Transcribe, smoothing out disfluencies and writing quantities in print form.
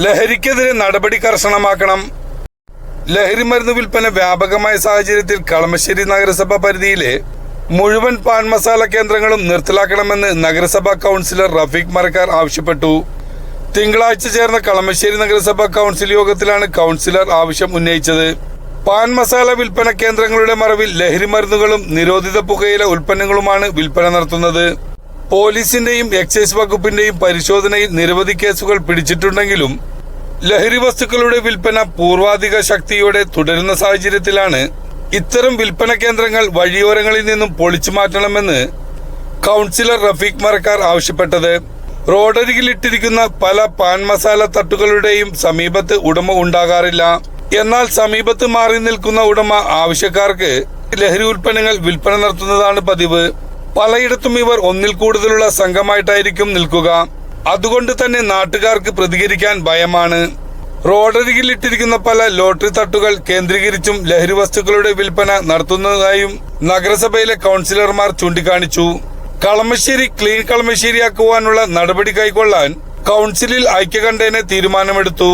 ലഹരിക്കെതിരെ നടപടി കർശനമാക്കണം. ലഹരി മരുന്ന് വിൽപ്പന വ്യാപകമായ സാഹചര്യത്തിൽ കളമശ്ശേരി നഗരസഭ പരിധിയിലെ മുഴുവൻ പാൻ മസാല കേന്ദ്രങ്ങളും നിർത്തലാക്കണമെന്ന് നഗരസഭാ കൗൺസിലർ റഫീഖ് മരക്കാർ ആവശ്യപ്പെട്ടു. തിങ്കളാഴ്ച ചേർന്ന കളമശ്ശേരി നഗരസഭാ കൗൺസിൽ യോഗത്തിലാണ് കൗൺസിലർ ആവശ്യം ഉന്നയിച്ചത്. പാൻ മസാല വിൽപ്പന കേന്ദ്രങ്ങളുടെ മറവിൽ ലഹരി മരുന്നുകളും നിരോധിത പുകയില ഉൽപ്പന്നങ്ങളുമാണ് വിൽപ്പന നടത്തുന്നത്. പോലീസിന്റെയും എക്സൈസ് വകുപ്പിന്റെയും പരിശോധനയിൽ നിരവധി കേസുകൾ പിടിച്ചിട്ടുണ്ടെങ്കിലും ലഹരി വസ്തുക്കളുടെ വിൽപ്പന പൂർവാധിക ശക്തിയോടെ തുടരുന്ന സാഹചര്യത്തിലാണ് ഇത്തരം വിൽപ്പന കേന്ദ്രങ്ങൾ വഴിയോരങ്ങളിൽ നിന്നും പൊളിച്ചു മാറ്റണമെന്ന് കൗൺസിലർ റഫീഖ് മരക്കാർ ആവശ്യപ്പെട്ടത്. റോഡരികിലിട്ടിരിക്കുന്ന പല പാൻ മസാല തട്ടുകളുടെയും സമീപത്ത് ഉടമ ഉണ്ടാകാറില്ല. എന്നാൽ സമീപത്ത് മാറി നിൽക്കുന്ന ഉടമ ആവശ്യക്കാർക്ക് ലഹരി ഉൽപ്പന്നങ്ങൾ വിൽപ്പന നടത്തുന്നതാണ് പതിവ്. പലയിടത്തും ഇവർ ഒന്നിൽ കൂടുതലുള്ള സംഘമായിട്ടായിരിക്കും നിൽക്കുക. അതുകൊണ്ട് തന്നെ നാട്ടുകാർക്ക് പ്രതികരിക്കാൻ ഭയമാണ്. റോഡരികിലിട്ടിരിക്കുന്ന പല ലോട്ടറി തട്ടുകൾ കേന്ദ്രീകരിച്ചും ലഹരി വസ്തുക്കളുടെ വിൽപ്പന നടത്തുന്നതായും നഗരസഭയിലെ കൗൺസിലർമാർ ചൂണ്ടിക്കാണിച്ചു. കളമശ്ശേരി ക്ലീൻ കളമശ്ശേരിയാക്കുവാനുള്ള നടപടി കൈക്കൊള്ളാൻ കൗൺസിലിൽ ഐക്യകണ്ഠേന തീരുമാനമെടുത്തു.